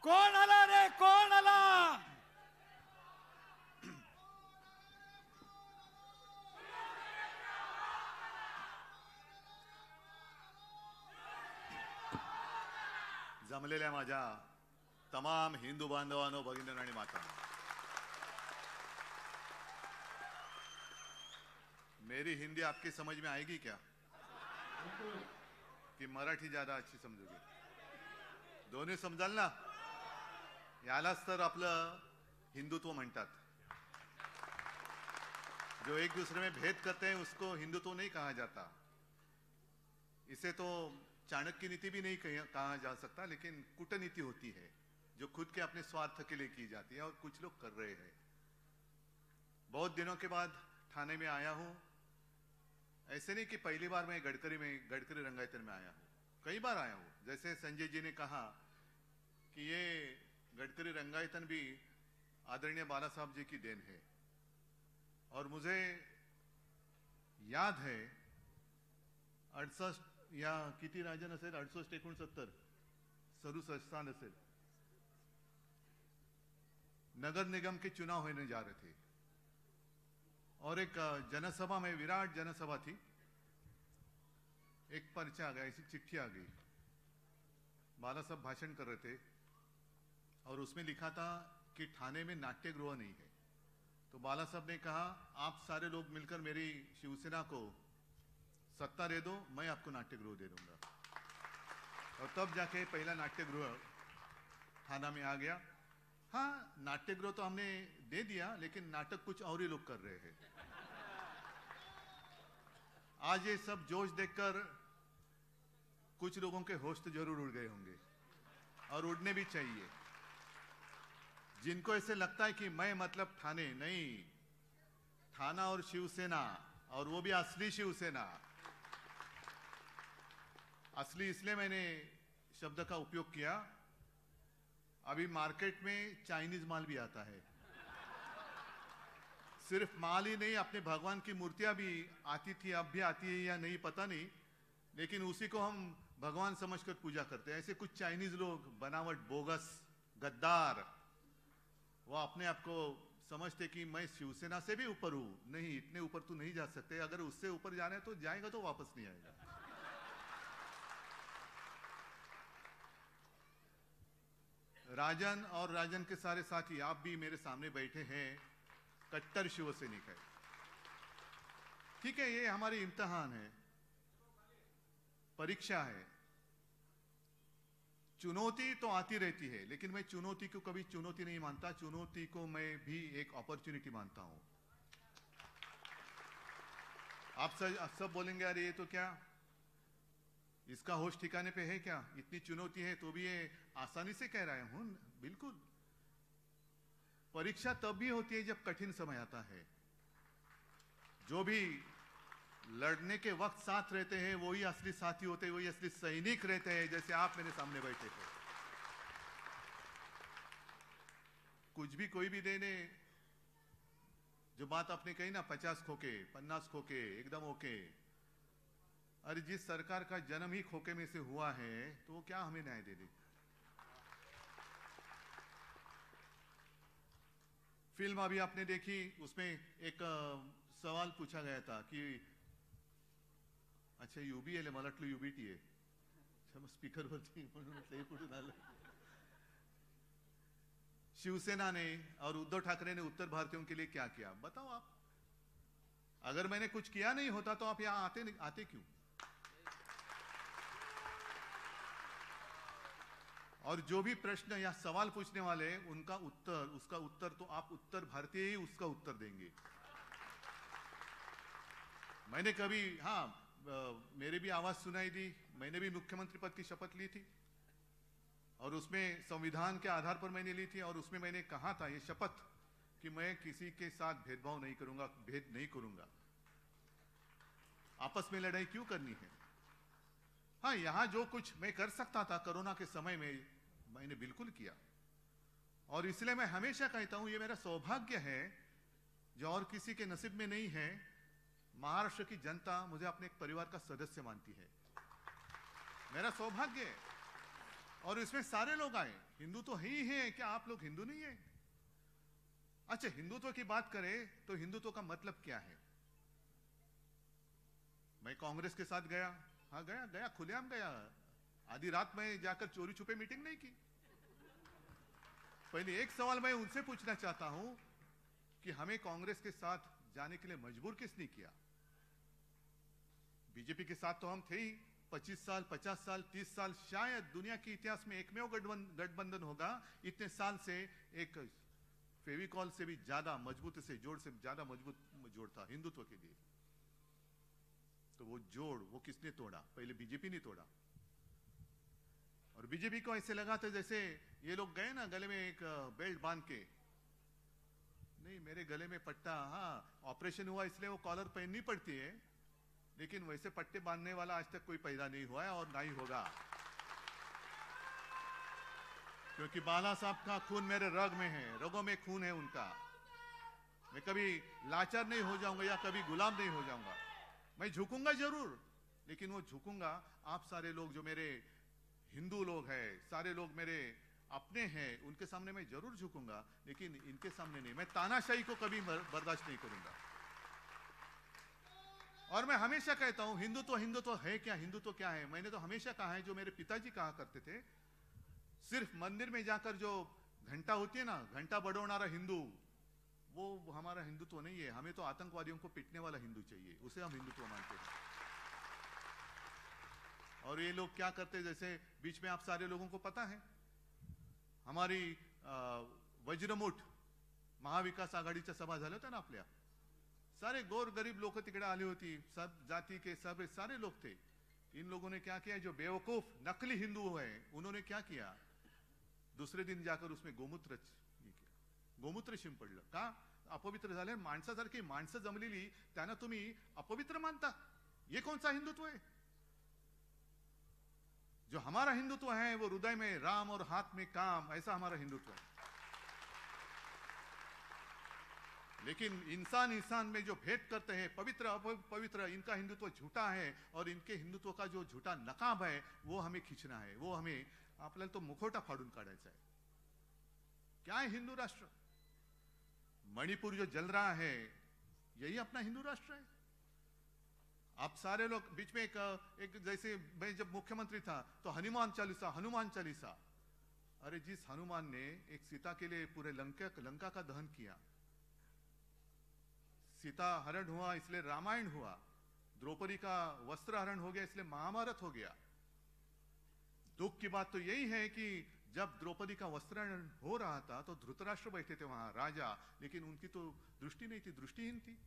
कोण आला रे, कोण आला? जमलेल्या माझ्या तमाम हिंदू बांधवांनो, भगिनींनो आणि मातांनो, मेरी हिंदी आपकी समझ में आएगी क्या, कि मराठी ज्यादा अच्छी समजोगे? दोन्ही समजाल ना? यालाच तर आपलं हिंदुत्व म्हणतात. जो एक दूसरे में भेद करते हैं उसको हिंदुत्व नहीं कहा जाता. इसे तो चाणक्य नीति भी नहीं कहा जा सकता, लेकिन कूटनीति होती है जो खुद के अपने स्वार्थ के लिए की जाती है और कुछ लोग कर रहे हैं. बहुत दिनों के बाद ठाणे में आया हूं. ऐसे नहीं कि पहली बार मैं गडकरी रंगायतन में आया हूं, कई बार आया हूं. जैसे संजय जी ने कहा कि ये गडकरी रंगायतन भी आदरणीय बाला साहब जी की देन है. और मुझे याद है 68 या किती राजन असेल, 68 69 67 असेल, नगर निगम के चुनाव होने जा रहे थे और एक जनसभा में, विराट जनसभा थी, एक पर्चा आ गया, ऐसी चिट्ठी आ गई. बाला साहब भाषण कर रहे थे और उसमें लिखा था कि ठाणे में नाट्यगृह नहीं है. तो बाला साहब ने कहा, आप सारे लोग मिलकर मेरी शिवसेना को सत्ता दे दो, मैं आपको नाट्यगृह दे दूंगा. और तब जाके पहला नाट्यगृह ठाणा में आ गया. हाँ, नाट्यगृह तो हमने दे दिया, लेकिन नाटक कुछ और ही लोग कर रहे हैं. आज ये सब जोश देखकर कुछ लोगों के होश तो जरूर उड़ गए होंगे और उड़ने भी चाहिए. जिनको ऐसे लगता है कि मैं मतलब ठाणे नहीं, ठाणा और शिवसेना, और वो भी असली शिवसेना. असली इसलिए मैंने शब्द का उपयोग किया, अभी मार्केट में चाइनीज माल भी आता है. सिर्फ माल ही नहीं, अपने भगवान की मूर्तियां भी आती थी, अब भी आती है या नहीं पता नहीं, लेकिन उसी को हम भगवान समझकर पूजा करते हैं. ऐसे कुछ चाइनीज लोग, बनावट, बोगस, गद्दार, वो अपने आप को समझते कि मैं शिवसेना से भी ऊपर हूं. नहीं, इतने ऊपर तो नहीं जा सकते. अगर उससे ऊपर जाना है तो जाएगा तो वापस नहीं आएगा. राजन और राजन के सारे साथी, आप भी मेरे सामने बैठे हैं, कट्टर शिवसैनिक है. ठीक है, ये हमारी इम्तिहान है, परीक्षा है. चुनौती तो आती रहती है, लेकिन मैं चुनौती को कभी चुनौती नहीं मानता. चुनौती को मैं भी एक अपॉर्चुनिटी मानता हूं. आप सब बोलेंगे, अरे ये तो क्या, इसका होश ठिकाने पे है क्या, इतनी चुनौती है तो भी ये आसानी से कह रहा हूं. बिल्कुल, परीक्षा तब भी होती है जब कठिन समय आता है. जो भी लड़ने के वक्त साथ रहते हैं वही असली साथी होते हैं, वही असली सैनिक रहते हैं, जैसे आप मेरे सामने बैठे थे. कुछ भी कोई भी देने, जो बात आपने कही ना, 50 खोके, 50 खोके, एकदम ओके. अरे जिस सरकार का जन्म ही खोके में से हुआ है तो वो क्या हमें न्याय दे दे? फिल्म अभी आपने देखी, उसमें एक सवाल पूछा गया था कि अच्छा यूबीए, मला वाटलं यूबीटी आहे. स्पीकर वरती म्हणून म्हटलं हे कुठून आलं. शिवसेना ने और उद्धव ठाकरे ने उत्तर भारतीयों के लिए क्या किया, बताओ आप. अगर मैंने कुछ किया नहीं होता तो आप यहां आते क्यों? और जो भी प्रश्न या सवाल पूछने वाले, उसका उत्तर तो आप उत्तर भारतीय ही उसका उत्तर देंगे. मैंने कभी, हाँ, मेरे भी आवाज सुनाई दी. मैंने भी मुख्यमंत्री पद की शपथ ली थी और उसमें संविधान के आधार पर मैंने ली थी. और उसमें मैंने कहा था ये शपथ कि मैं किसी के साथ भेदभाव नहीं करूंगा, भेद नहीं करूंगा. आपस में लड़ाई क्यों करनी है? हाँ, यहां जो कुछ मैं कर सकता था कोरोना के समय में, मैंने बिल्कुल किया. और इसलिए मैं हमेशा कहता हूं, ये मेरा सौभाग्य है जो और किसी के नसीब में नहीं है. महाराष्ट्र की जनता मुझे अपने एक परिवार का सदस्य मानती है, मेरा सौभाग्य है. और इसमें सारे लोग आए। हिंदू तो ही हैं, क्या आप लोग हिंदू नहीं है? अच्छा, हिंदुत्व की बात करें तो हिंदुत्व का मतलब क्या है? मैं कांग्रेस के साथ गया, हाँ गया खुलेआम गया। आधी रात में जाकर चोरी छुपे मीटिंग नहीं की। पहले एक सवाल मैं उनसे पूछना चाहता हूं कि हमें कांग्रेस के साथ जाने के लिए मजबूर किसने किया? बीजेपी के साथ तो हम थे ही 25 साल, 50 साल, 30 साल, शायद दुनिया के इतिहास में एकमेव गठबंधन होगा इतने साल से एक फेविकॉल से भी ज्यादा मजबूत, से जोड़ से ज्यादा मजबूत जोड़ था हिंदुत्व के लिए। तो वो जोड़ वो किसने तोड़ा? पहले बीजेपी ने तोड़ा। और बीजेपी को ऐसे लगा था जैसे ये लोग गए ना गले में एक बेल्ट बांध के, नहीं मेरे गले में पट्टा, हाँ ऑपरेशन हुआ इसलिए वो कॉलर पहननी पड़ती है, लेकिन वैसे पट्टे बांधने वाला आज तक कोई पैदा नहीं हुआ है और ना ही होगा, क्योंकि बाला साहब का खून मेरे रग में है, रगों में खून है उनका। मैं कभी लाचार नहीं हो जाऊंगा या कभी गुलाम नहीं हो जाऊंगा। मैं झुकूंगा जरूर, लेकिन वो झुकूंगा आप सारे लोग जो मेरे हिंदू लोग हैं, सारे लोग मेरे अपने हैं, उनके सामने मैं जरूर झुकूंगा, लेकिन इनके सामने नहीं। मैं तानाशाही को कभी बर्दाश्त नहीं करूंगा। और मैं हमेशा कहता हूं हिंदुत्व है क्या? हिंदुत्व क्या है? मैंने तो हमेशा कहा है, जो मेरे पिताजी कहा करते थे, सिर्फ मंदिर में जाकर जो घंटा होती है ना, घंटा बड़ोनारा हिंदू, वो हमारा हिंदुत्व नहीं है। हमें तो आतंकवादियों को पीटने वाला हिंदू चाहिए, उसे हम हिंदुत्व मानते हैं। और ये लोग क्या करते, जैसे बीच में आप सारे लोगों को पता है, हमारी वज्रमुठ महाविकास आघाडीच्या सभा झाल्या होत्या ना आपल्या, सारे गोर गरीब लोग तिकडे आले होती, सब जाति के सब सारे लोग थे। इन लोगों ने क्या किया, जो बेवकूफ नकली हिंदू है उन्होंने क्या किया, दूसरे दिन जाकर उसमें गोमूत्र शिंपडलं। का? अपवित्र झाले, माणसासारखी माणसं जमलेली त्यांना तुम्ही अपवित्र मानता? ये कौन सा हिंदुत्व है? जो हमारा हिंदुत्व है वो हृदय में राम और हाथ में काम, ऐसा हमारा हिंदुत्व है। लेकिन इंसान में जो भेद करते हैं, पवित्र अपवित्र, इनका हिंदुत्व झूठा है और इनके हिंदुत्व का जो झूठा नकाब है वो हमें खींचना है, वो हमें आपल्याला तो मुखवटा फाडून काढायचा है। क्या है हिंदू राष्ट्र? मणिपुर जो जल रहा है यही अपना हिंदू राष्ट्र है। आप सारे लोग बीच में एक जैसे मैं जब मुख्यमंत्री था तो हनुमान चालीसा, अरे जिस हनुमान ने एक सीता के लिए पूरे लंका का दहन किया, सीता हरण हुआ इसलिए रामायण हुआ, द्रौपदी का वस्त्र हरण हो गया इसलिए महाभारत हो गया। दुख की बात तो यही है कि जब द्रौपदी का वस्त्र हरण हो रहा था तो धृतराष्ट्र बैठे थे वहां राजा, लेकिन उनकी तो दृष्टि नहीं थी, दृष्टिहीन थी।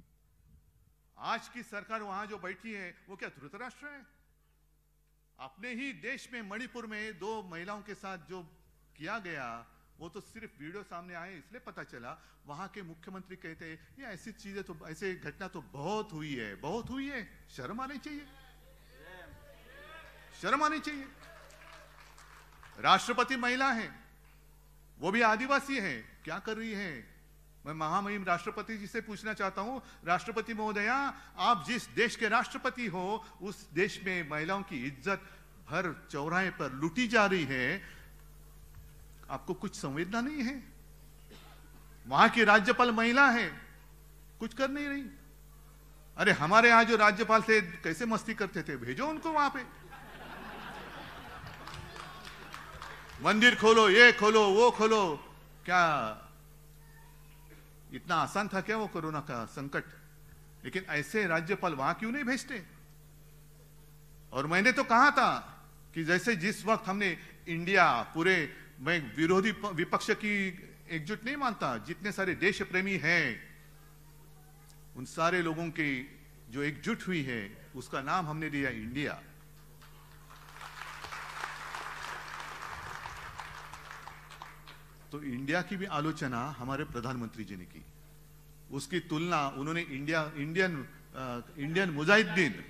आज की सरकार वहां जो बैठी है वो क्या धृतराष्ट्र है? अपने ही देश में मणिपुर में 2 महिलाओं के साथ जो किया गया वो तो सिर्फ वीडियो सामने आए इसलिए पता चला। वहां के मुख्यमंत्री कहते हैं ये ऐसी चीजें तो, ऐसे घटना तो बहुत हुई है, शर्म आनी चाहिए, शर्म आनी चाहिए। राष्ट्रपति महिला है, वो भी आदिवासी है, क्या कर रही है? मैं महामहिम राष्ट्रपति जी से पूछना चाहता हूं, राष्ट्रपति महोदया, आप जिस देश के राष्ट्रपति हो उस देश में महिलाओं की इज्जत भर चौराहे पर लूटी जा रही है, आपको कुछ संवेदना नहीं है? वहां की राज्यपाल महिला है, कुछ कर नहीं रही। अरे हमारे यहां जो राज्यपाल थे कैसे मस्ती करते थे, भेजो उनको वहां पे। मंदिर खोलो, ये खोलो, वो खोलो, क्या इतना आसान था क्या वो कोरोना का संकट? लेकिन ऐसे राज्यपाल वहां क्यों नहीं भेजते? और मैंने तो कहा था कि जैसे जिस वक्त हमने इंडिया पूरे, मैं विरोधी विपक्ष की एकजुट नहीं मानता, जितने सारे देश प्रेमी हैं उन सारे लोगों की जो एकजुट हुई है उसका नाम हमने दिया इंडिया। तो इंडिया की भी आलोचना हमारे प्रधानमंत्री जी ने की, उसकी तुलना उन्होंने इंडियन मुजाहिदीन।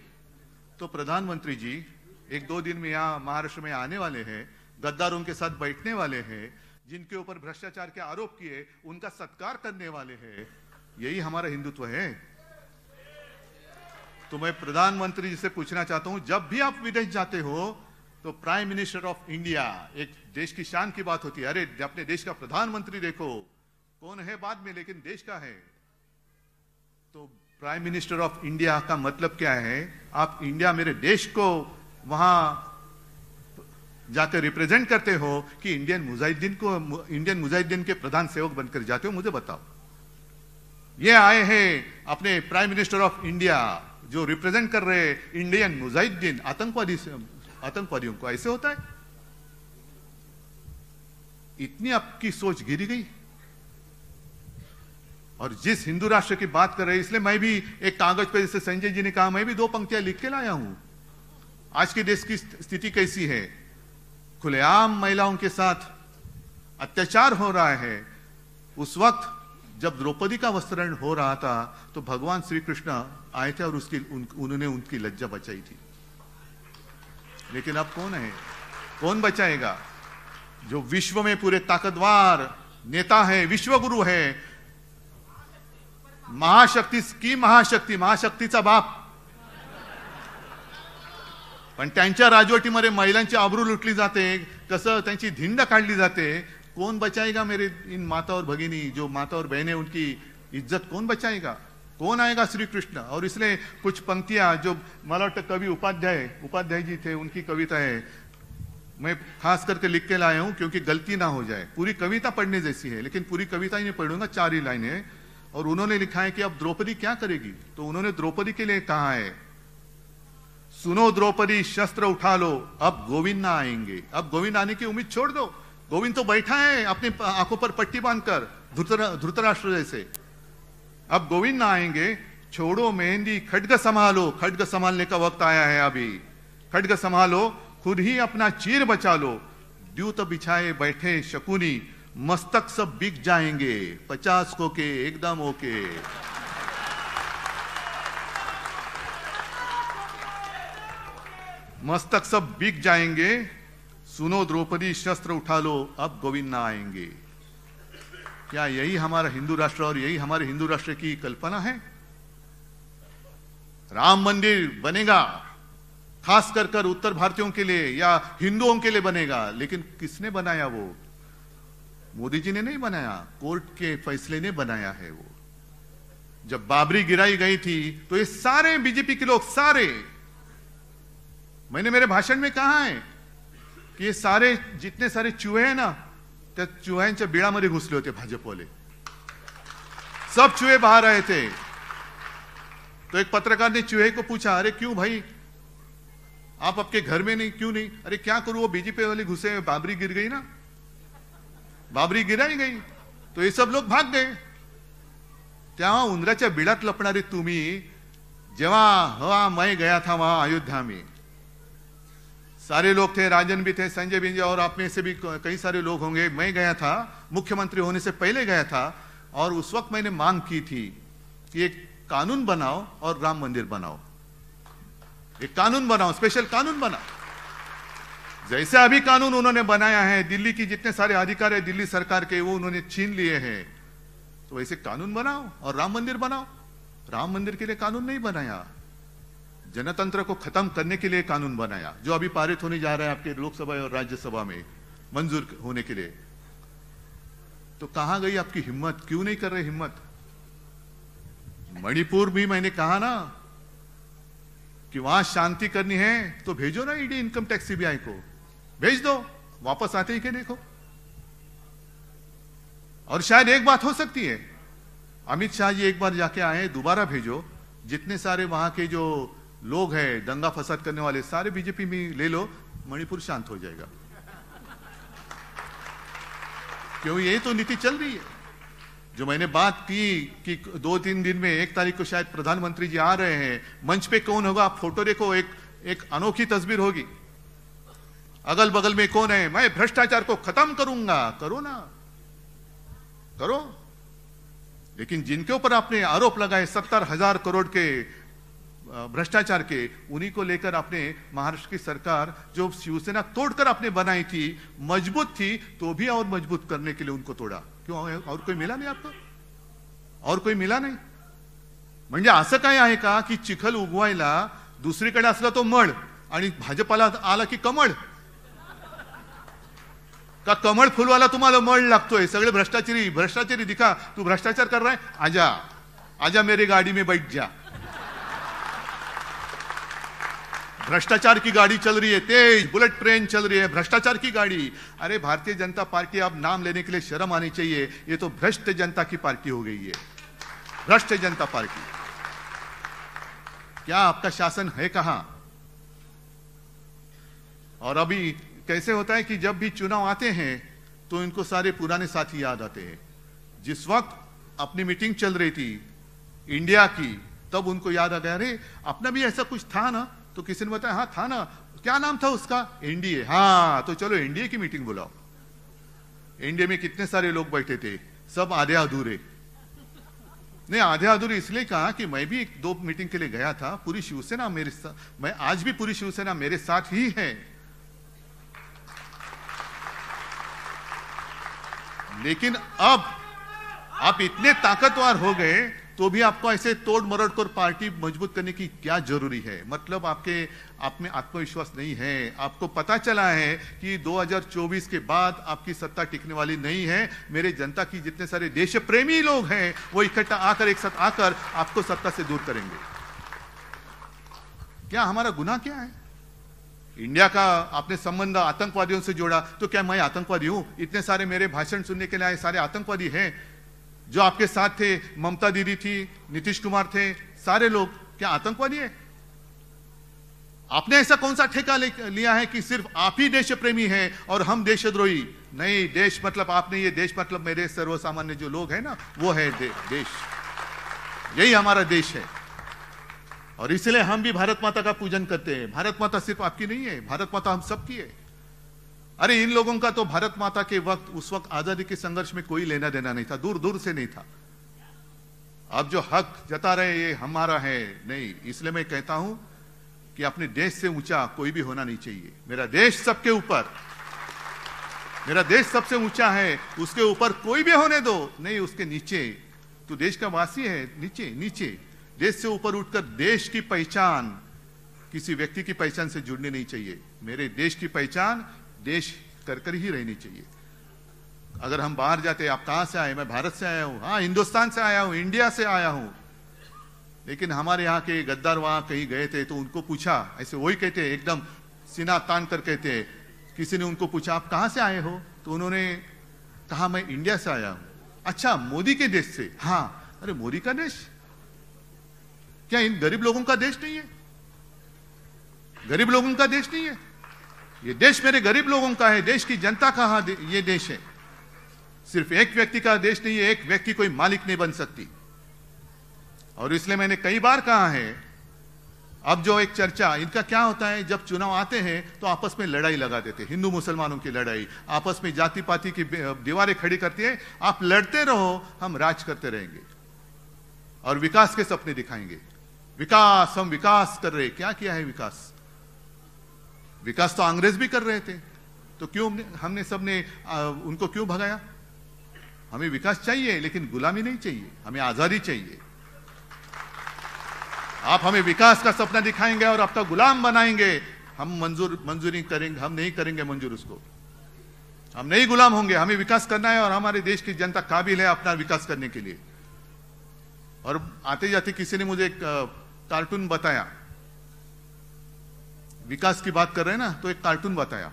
तो प्रधानमंत्री जी 1-2 दिन में यहाँ महाराष्ट्र में आने वाले हैं, गद्दारों के साथ बैठने वाले हैं, जिनके ऊपर भ्रष्टाचार के आरोप किए उनका सत्कार करने वाले हैं। यही हमारा हिंदुत्व है। तो मैं प्रधानमंत्री जी से पूछना चाहता हूं, जब भी आप विदेश जाते हो तो प्राइम मिनिस्टर ऑफ इंडिया, एक देश की शान की बात होती है। अरे अपने देश का प्रधानमंत्री देखो, कौन है बाद में, लेकिन देश का है। तो प्राइम मिनिस्टर ऑफ इंडिया का मतलब क्या है? आप इंडिया, मेरे देश को वहां जाकर रिप्रेजेंट करते हो कि इंडियन मुजाहिदीन के प्रधान सेवक बनकर जाते हो? मुझे बताओ। ये आए हैं अपने प्राइम मिनिस्टर ऑफ इंडिया जो रिप्रेजेंट कर रहे इंडियन मुजाहिदीन, आतंकवादियों को। ऐसे होता है? इतनी आपकी सोच गिरी गई। और जिस हिंदू राष्ट्र की बात कर रहे हैं, इसलिए मैं भी एक कागज पे, जैसे संजय जी ने कहा, मैं भी 2 पंक्तियां लिख के लाया हूं। आज के देश की स्थिति कैसी है? खुलेआम महिलाओं के साथ अत्याचार हो रहा है। उस वक्त जब द्रौपदी का वस्त्रण हो रहा था तो भगवान श्री कृष्ण आए थे और उन्होंने उनकी लज्जा बचाई थी। लेकिन अब कौन है? कौन बचाएगा? जो विश्व में पूरे ताकतवर नेता है, विश्वगुरु है, महाशक्तीचा बाप, पण त्यांच्या राजवटीमध्ये महिलांची आबरू लुटली जाते, कसं त्यांची धिंड काढली जाते। कौन बचाएगा मेरे इन माता और भगिनी, जो माता और बहनें, उनकी इज्जत कौन बचाएगा? कौन आएगा? श्री कृष्ण। और इसलिए कुछ पंक्तियां जो मला वाटतं कवि उपाध्याय जी थे, उनकी कविता है, मैं खास करके लिख के लाया हूं क्योंकि गलती ना हो जाए। पूरी कविता पढ़ने जैसी है, लेकिन पूरी कविता ही नहीं पढ़ूंगा, 4 ही लाइनें। और उन्होंने लिखा है कि अब द्रौपदी क्या करेगी? तो उन्होंने द्रौपदी के लिए कहा है, सुनो द्रौपदी शस्त्र उठा लो, अब गोविंद ना आएंगे। अब गोविंद आने की उम्मीद छोड़ दो। गोविंद तो बैठा है अपनी आंखों पर पट्टी बांधकर, धृतराष्ट्र जैसे। अब गोविंद ना आएंगे, छोड़ो मेहंदी, खड्ग संभालो। खड्ग संभालने का वक्त आया है अभी। खड्ग संभालो, खुद ही अपना चीर बचा लो। द्यूत बिछाए बैठे शकुनी, मस्तक सब बिक जाएंगे। 50 को के एकदम ओके। मस्तक सब बिक जाएंगे, सुनो द्रौपदी शस्त्र उठा लो, अब गोविंद ना आएंगे। क्या यही हमारा हिंदू राष्ट्र और यही हमारे हिंदू राष्ट्र की कल्पना है? राम मंदिर बनेगा खास कर उत्तर भारतीयों के लिए या हिंदुओं के लिए बनेगा, लेकिन किसने बनाया? वो मोदी जी ने नहीं बनाया, कोर्ट के फैसले ने बनाया है। वो जब बाबरी गिराई गई थी तो ये सारे बीजेपी के लोग, सारे, मैंने मेरे भाषण में कहा है कि ये सारे जितने सारे चूहे हैं ना, त्या चुह्यांच्या बिळामध्ये घुसले होते भाजपवाले। सब चूहे बाहर आए थे। तो एक पत्रकार ने चूहे को पूछा, अरे क्यों भाई, आप आपके घर में नहीं, क्यों नहीं? अरे क्या करूं, वो बीजेपी वाले घुसे, बाबरी गिर गई ना, बाबरी गिराई गई तो ये सब लोग भाग गए। तेव्हा उंदराच्या बिळात लपणारे तुम्ही, जेव्हा मैं गया था वहां अयोध्या में, सारे लोग थे, राजन भी थे, संजय भी, और आप में से भी कई सारे लोग होंगे। मैं गया था, मुख्यमंत्री होने से पहले गया था, और उस वक्त मैंने मांग की थी कि एक कानून बनाओ और राम मंदिर बनाओ। एक कानून बनाओ, स्पेशल कानून बनाओ। जैसे अभी कानून उन्होंने बनाया है, दिल्ली की जितने सारे अधिकार है दिल्ली सरकार के, वो उन्होंने छीन लिए हैं। तो वैसे कानून बनाओ और राम मंदिर बनाओ। राम मंदिर के लिए कानून नहीं बनाया, जनतंत्र को खत्म करने के लिए कानून बनाया, जो अभी पारित होने जा रहा है आपके लोकसभा और राज्यसभा में मंजूर होने के लिए। तो कहां गई आपकी हिम्मत? क्यों नहीं कर रहे हिम्मत? मणिपुर भी मैंने कहा ना कि वहां शांति करनी है तो भेजो ना ईडी, इनकम टैक्स, सीबीआई को भेज दो, वापस आते ही के देखो। और शायद एक बात हो सकती है, अमित शाह जी एक बार जाके आए, दोबारा भेजो। जितने सारे वहां के जो लोग हैं दंगा फसाद करने वाले, सारे बीजेपी में ले लो, मणिपुर शांत हो जाएगा। क्यों? यही तो नीति चल रही है। जो मैंने बात की कि 2-3 दिन में 1 तारीख को शायद प्रधानमंत्री जी आ रहे हैं, मंच पे कौन होगा? आप फोटो देखो, एक अनोखी तस्वीर होगी। अगल बगल में कौन है? मैं भ्रष्टाचार को खत्म करूंगा। करो ना, करो। लेकिन जिनके ऊपर आपने आरोप लगाए 70,000 करोड़ के भ्रष्टाचार के, उन्हीं को लेकर आपने महाराष्ट्र की सरकार जो शिवसेना तोड़कर आपने बनाई थी, मजबूत थी, तो भी और मजबूत करने के लिए उनको तोडा। क्यों? और कोई मिला नहीं आपको? और कोई मिला नाही? म्हणजे असं काय आहे का की चिखल उगवायला दुसरीकडे असला तो मळ आणि भाजपाला आला की कमळ? का कमळ फुलवाला तुम्हाला मळ लागतोय, सगळे भ्रष्टाचारी दिखा, तू भ्रष्टाचार कर रहा है, आजा आजा मेरी गाड़ी में बैठ जा। भ्रष्टाचार की गाड़ी चल रही है, तेज बुलेट ट्रेन चल रही है, भ्रष्टाचार की गाड़ी। अरे भारतीय जनता पार्टी, अब नाम लेने के लिए शर्म आनी चाहिए, ये तो भ्रष्ट जनता की पार्टी हो गई है, भ्रष्ट जनता पार्टी। क्या आपका शासन है कहां? और अभी कैसे होता है कि जब भी चुनाव आते हैं तो इनको सारे पुराने साथी याद आते हैं। जिस वक्त अपनी मीटिंग चल रही थी इंडिया की, तब उनको याद आ गया, अरे अपना भी ऐसा कुछ था ना, तो किसी ने बताया हाँ था ना, क्या नाम था उसका, एनडीए। हाँ तो चलो एनडीए की मीटिंग बुलाओ। एनडीए में कितने सारे लोग बैठे थे, सब आधे अधूरे। नहीं, आधे अधूरे इसलिए कहा कि मैं भी 2 मीटिंग के लिए गया था, पूरी शिवसेना मेरे साथ, मैं आज भी पूरी शिवसेना मेरे साथ ही है। लेकिन अब आप इतने ताकतवर हो गए तो भी आपको ऐसे तोड़ मरोड़ कर पार्टी मजबूत करने की क्या जरूरी है? मतलब आप में आत्मविश्वास नहीं है। आपको पता चला है कि 2024 के बाद आपकी सत्ता टिकने वाली नहीं है। मेरे जनता की जितने सारे देश प्रेमी लोग हैं वो इकट्ठा आकर, एक साथ आकर आपको सत्ता से दूर करेंगे। क्या हमारा गुनाह क्या है? इंडिया का आपने संबंध आतंकवादियों से जोड़ा, तो क्या मैं आतंकवादी हूं? इतने सारे मेरे भाषण सुनने के लिए आए सारे आतंकवादी हैं जो आपके साथ थे, ममता दीदी थी, नीतीश कुमार थे, सारे लोग क्या आतंकवादी है? आपने ऐसा कौन सा ठेका लिया है कि सिर्फ आप ही देश प्रेमी हैं और हम देशद्रोही? नहीं, देश मतलब आप नहीं, ये देश मतलब मेरे सर्वसामान्य जो लोग हैं ना, वो है देश। यही हमारा देश है और इसलिए हम भी भारत माता का पूजन करते हैं। भारत माता सिर्फ आपकी नहीं है, भारत माता हम सबकी है। अरे इन लोगों का तो भारत माता के वक्त, उस वक्त आजादी के संघर्ष में कोई लेना देना नहीं था, दूर दूर से नहीं था। अब जो हक जता रहे ये हमारा है नहीं, इसलिए मैं कहता हूं कि अपने देश से ऊंचा कोई भी होना नहीं चाहिए। मेरा देश सबके ऊपर, मेरा देश सबसे ऊंचा है, उसके ऊपर कोई भी होने दो, नहीं उसके नीचे। तो देश का वासी है, नीचे नीचे। देश से ऊपर उठकर देश की पहचान किसी व्यक्ति की पहचान से जुड़नी नहीं चाहिए। मेरे देश की पहचान देश कर ही रहनी चाहिए। अगर हम बाहर जाते, आप कहां से आए? मैं भारत से आया हूं, हाँ हिंदुस्तान से आया हूं, इंडिया से आया हूं। लेकिन हमारे यहाँ के गद्दार वहां कहीं गए थे तो उनको पूछा, ऐसे वही कहते एकदम सीना तान कर कहते, किसी ने उनको पूछा आप कहां से आए हो? तो उन्होंने कहा मैं इंडिया से आया हूं। अच्छा, मोदी के देश से? हाँ। अरे मोदी का देश? क्या इन गरीब लोगों का देश नहीं है? गरीब लोगों का देश नहीं है? ये देश मेरे गरीब लोगों का है, देश की जनता का ये देश है। सिर्फ एक व्यक्ति का देश नहीं है, एक व्यक्ति कोई मालिक नहीं बन सकती। और इसलिए मैंने कई बार कहा है, अब जो एक चर्चा इनका क्या होता है, जब चुनाव आते हैं तो आपस में लड़ाई लगा देते, हिंदू मुसलमानों की लड़ाई, आपस में जाति पाति की दीवारें खड़ी करती है। आप लड़ते रहो, हम राज करते रहेंगे और विकास के सपने दिखाएंगे। विकास, हम विकास कर रहे। क्या किया है विकास? विकास तो अंग्रेज भी कर रहे थे, तो क्यों हमने सबने उनको क्यों भगाया? हमें विकास चाहिए लेकिन गुलामी नहीं चाहिए, हमें आजादी चाहिए। आप हमें विकास का सपना दिखाएंगे और आपका गुलाम बनाएंगे, हम मंजूरी करेंगे, हम नहीं करेंगे मंजूर उसको। हम नहीं गुलाम होंगे, हमें विकास करना है और हमारे देश की जनता काबिल है अपना विकास करने के लिए। और आते जाते किसी ने मुझे एक कार्टून बताया, विकास की बात कर रहे हैं ना, तो एक कार्टून बताया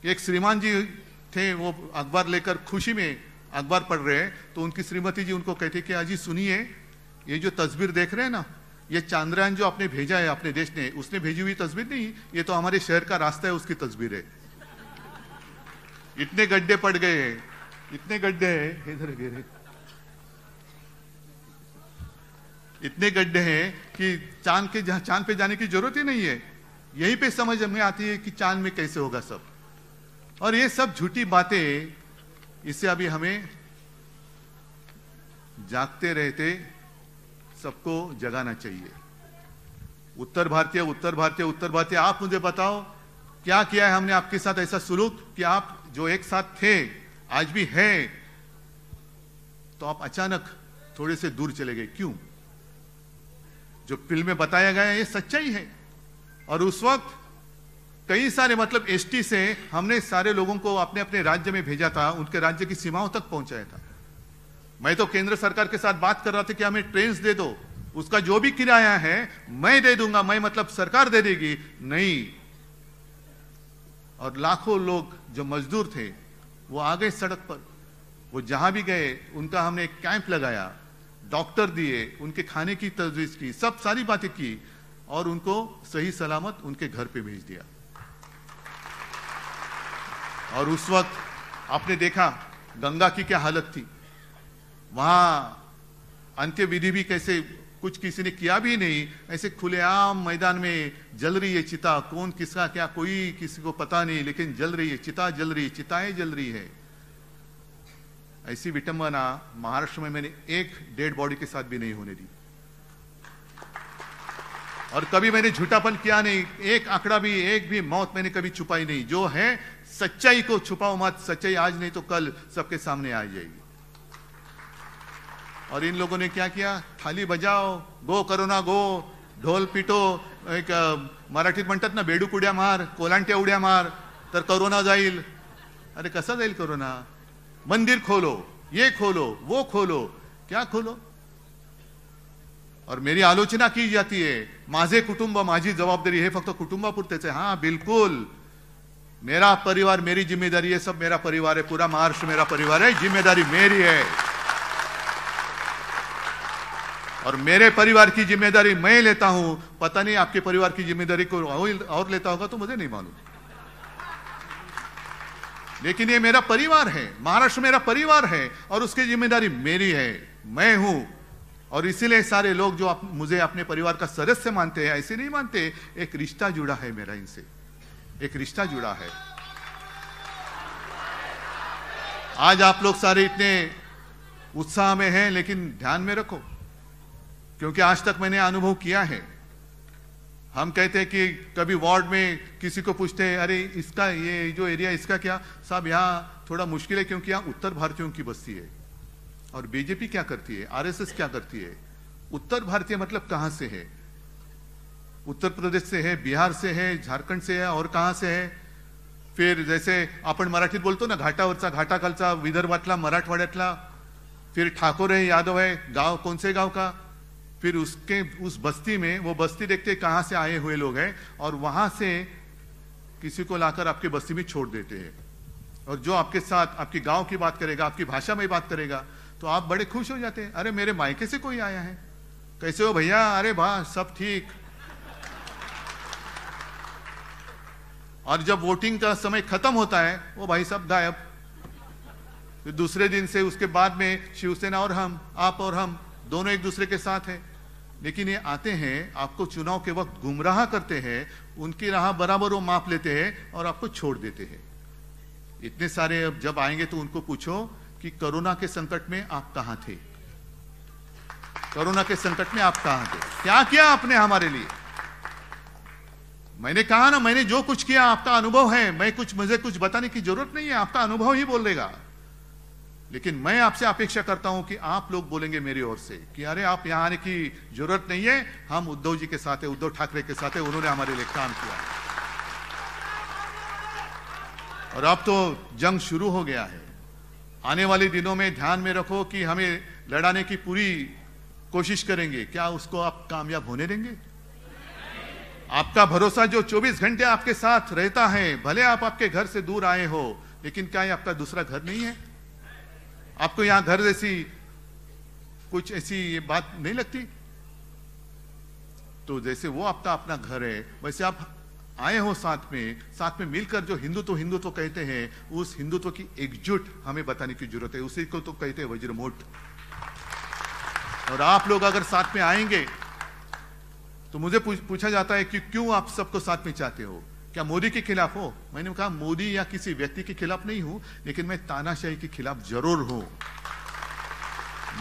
कि एक श्रीमान जी थे, वो अखबार लेकर खुशी में अखबार पढ़ रहे हैं, तो उनकी श्रीमती जी उनको कहते कि अजी सुनिए, ये जो तस्वीर देख रहे हैं ना, ये चांद्रयान जो आपने भेजा है अपने देश ने, उसने भेजी हुई तस्वीर नहीं, ये तो हमारे शहर का रास्ता है उसकी तस्वीर है। इतने गड्ढे पड़ गए हैं, इतने गड्ढे हैं, इधर गिरे, इतने गड्ढे हैं कि चांद पे जाने की जरूरत ही नहीं है। यहीं पे समझ में आती है कि चांद में कैसे होगा सब। और ये सब झूठी बातें, इससे अभी हमें जागते रहते सबको जगाना चाहिए। उत्तर भारतीय, आप मुझे बताओ क्या किया है हमने आपके साथ ऐसा सुलूक कि आप जो एक साथ थे आज भी है, तो आप अचानक थोड़े से दूर चले गए, क्यों? जो फिल्म में बताया गया है ये सच्चाई है। और उस वक्त कई सारे मतलब एसटी से हमने सारे लोगों को अपने अपने राज्य में भेजा था, उनके राज्य की सीमाओं तक पहुंचाया था। मैं तो केंद्र सरकार के साथ बात कर रहा था कि हमें ट्रेन दे दो, उसका जो भी किराया है मैं दे दूंगा, मैं मतलब सरकार दे देगी, नहीं। और लाखों लोग जो मजदूर थे वो आ गए सड़क पर, वो जहां भी गए उनका हमने एक कैंप लगाया, डॉक्टर दिए, उनके खाने की तजवीज की, सब सारी बातें की और उनको सही सलामत उनके घर पे भेज दिया। और उस वक्त आपने देखा गंगा की क्या हालत थी, वहां अंत्य विधि भी कैसे कुछ किसी ने किया भी नहीं, ऐसे खुलेआम मैदान में जल रही है चिता, कौन किसका क्या कोई किसी को पता नहीं, लेकिन जल रही है चिता, जल रही है चिताएं जल रही है। ऐसी विटंबना महाराष्ट्र में मैंने एक डेड बॉडी के साथ भी नहीं होने दी। और कभी मैंने झूठापन किया नहीं, एक आंकड़ा भी, एक भी मौत मैंने कभी छुपाई नहीं। जो है सच्चाई को छुपाओ मत, सच्चाई आज नहीं तो कल सबके सामने आ जाएगी। और इन लोगों ने क्या किया, थाली बजाओ, गो करोना गो, ढोल पिटो, एक मराठीत म्हणतात ना बेडूक उड्या मार, कोलांट्या उड्या मार तर करोना जाईल। अरे कसा जाईल करोना? मंदिर खोलो, ये खोलो, वो खोलो, क्या खोलो? और मेरी आलोचना की जाती है, माझे कुटुंब माझी जबाबदारी, हे फक्त कुटुंबापुरतेच आहे। हाँ बिल्कुल, मेरा परिवार मेरी जिम्मेदारी है, सब मेरा परिवार है, पूरा महाराष्ट्र मेरा परिवार है, जिम्मेदारी मेरी है। और मेरे परिवार की जिम्मेदारी मैं लेता हूं, पता नहीं आपके परिवार की जिम्मेदारी को और लेता होगा तो मुझे नहीं मालूम, लेकिन ये मेरा परिवार है, महाराष्ट्र मेरा परिवार है और उसकी जिम्मेदारी मेरी है, मैं हूं। और इसीलिए सारे लोग जो मुझे अपने परिवार का सदस्य मानते हैं, ऐसे नहीं मानते, एक रिश्ता जुड़ा है मेरा इनसे, एक रिश्ता जुड़ा है। आज आप लोग सारे इतने उत्साह में हैं, लेकिन ध्यान में रखो, क्योंकि आज तक मैंने अनुभव किया है। हम कहते हैं कि कभी वार्ड में किसी को पूछते हैं, अरे इसका ये जो एरिया इसका क्या, साहब यहाँ थोड़ा मुश्किल है क्योंकि यहाँ उत्तर भारतीयों की बस्ती है। और बीजेपी क्या करती है, आरएसएस क्या करती है? उत्तर भारतीय मतलब कहां से है? उत्तर प्रदेश से है, बिहार से है, झारखंड से है, और कहां से है? फिर जैसे आपण मराठीत बोलतो ना, घाटावरचा, घाटाखालचा, विदर्भातला, मराठवाड्यातला, फिर ठाकुर है, यादव है, गांव कौन से गांव का, फिर उसके उस बस्ती में वो बस्ती देखते कहां से आए हुए लोग हैं और वहां से किसी को लाकर आपके बस्ती में छोड़ देते हैं। और जो आपके साथ आपकी गांव की बात करेगा, आपकी भाषा में बात करेगा, तो आप बड़े खुश हो जाते हैं, अरे मेरे मायके से कोई आया है, कैसे हो भैया, अरे वाह सब ठीक। और जब वोटिंग का समय खत्म होता है, वो भाई सब गायब। फिर दूसरे दिन से उसके बाद में शिवसेना और हम, आप और हम दोनों एक दूसरे के साथ हैं। लेकिन ये आते हैं, आपको चुनाव के वक्त गुमराह करते हैं, उनकी राह बराबर वो माप लेते हैं और आपको छोड़ देते हैं। इतने सारे अब जब आएंगे तो उनको पूछो कि कोरोना के संकट में आप कहां थे, कोरोना के संकट में आप कहां थे, क्या किया आपने हमारे लिए? मैंने कहा ना, मैंने जो कुछ किया, आपका अनुभव है, मुझे कुछ बताने की जरूरत नहीं है, आपका अनुभव ही बोलेगा। लेकिन मैं आपसे अपेक्षा करता हूं कि आप लोग बोलेंगे मेरी ओर से कि अरे आप यहां आने की जरूरत नहीं है, हम उद्धव जी के साथ है, उद्धव ठाकरे के साथ है, उन्होंने हमारे लिए काम किया। और अब तो जंग शुरू हो गया है। आने वाले दिनों में ध्यान में रखो कि हमें लड़ाने की पूरी कोशिश करेंगे, क्या उसको आप कामयाब होने देंगे? आपका भरोसा जो 24 घंटे आपके साथ रहता है, भले आप आपके घर से दूर आए हो, लेकिन क्या ये आपका दूसरा घर नहीं है? आपको यहां घर जैसी कुछ ऐसी ये बात नहीं लगती? तो जैसे वो आपका अपना घर है, वैसे आप आए हो साथ में मिलकर जो हिंदुत्व कहते हैं, उस हिंदुत्व की एकजुट हमें बताने की जरूरत है। उसी को तो कहते हैं वज्रमूठ। और आप लोग अगर साथ में आएंगे तो मुझे पूछा जाता है कि क्यों आप सबको साथ में चाहते हो, क्या मोदी के खिलाफ हो? मैंने कहा मोदी या किसी व्यक्ति के खिलाफ नहीं हूं, लेकिन मैं तानाशाही के खिलाफ जरूर हूं।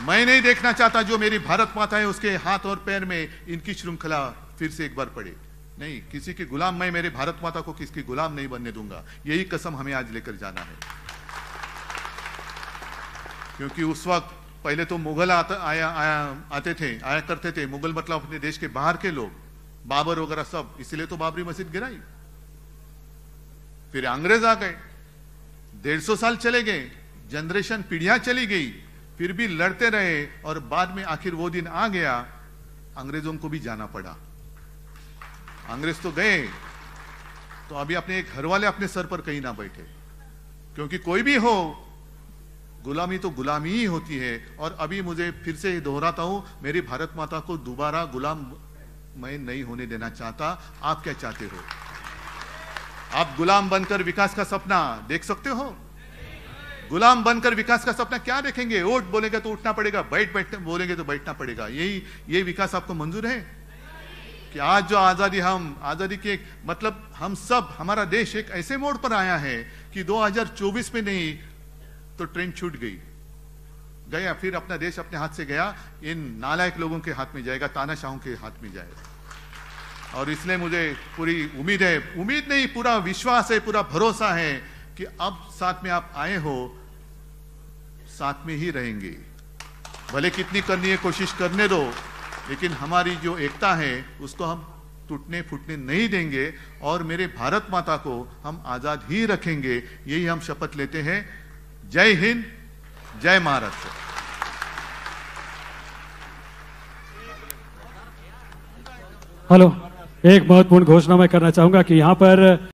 मैं नहीं देखना चाहता जो मेरी भारत माता है उसके हाथ और पैर में इनकी श्रृंखला फिर से एक बार पड़े। नहीं, किसी की गुलाम, मैं मेरे भारत माता को किसकी गुलाम नहीं बनने दूंगा। यही कसम हमें आज लेकर जाना है। क्योंकि उस वक्त पहले तो मुगल आते थे, आया करते थे। मुगल मतलब अपने देश के बाहर के लोग, बाबर वगैरह सब, इसलिए तो बाबरी मस्जिद गिराई। फिर अंग्रेज आ गए, 150 साल चले गए, जनरेशन पीढ़ियां चली गई, फिर भी लड़ते रहे और बाद में आखिर वो दिन आ गया, अंग्रेजों को भी जाना पड़ा। अंग्रेज तो गए, तो अभी अपने घर वाले अपने सर पर कहीं ना बैठे, क्योंकि कोई भी हो गुलामी तो गुलामी ही होती है। और अभी मुझे फिर से दोहराता हूं, मेरी भारत माता को दोबारा गुलाम मैं नहीं होने देना चाहता। आप क्या चाहते हो? आप गुलाम बनकर विकास का सपना देख सकते हो? गुलाम बनकर विकास का सपना क्या देखेंगे? उठ बोलेंगे तो उठना पड़ेगा, बैठ बोलेंगे तो बैठना पड़ेगा। यही विकास आपको मंजूर है? कि आज जो आजादी के मतलब हम सब, हमारा देश एक ऐसे मोड़ पर आया है कि 2024 में नहीं तो ट्रेन छूट गया, फिर अपना देश अपने हाथ से गया, इन नालायक लोगों के हाथ में जाएगा, तानाशाहों के हाथ में जाएगा। और इसलिए मुझे पूरी उम्मीद है, उम्मीद नहीं पूरा विश्वास है, पूरा भरोसा है कि अब साथ में आप आए हो, साथ में ही रहेंगे। भले कितनी करनी है कोशिश करने दो, लेकिन हमारी जो एकता है उसको हम टूटने फूटने नहीं देंगे और मेरे भारत माता को हम आजाद ही रखेंगे। यही हम शपथ लेते हैं। जय हिंद, जय महाराष्ट्र। हेलो, एक महत्वपूर्ण घोषणा मैं करना चाहूंगा कि यहां पर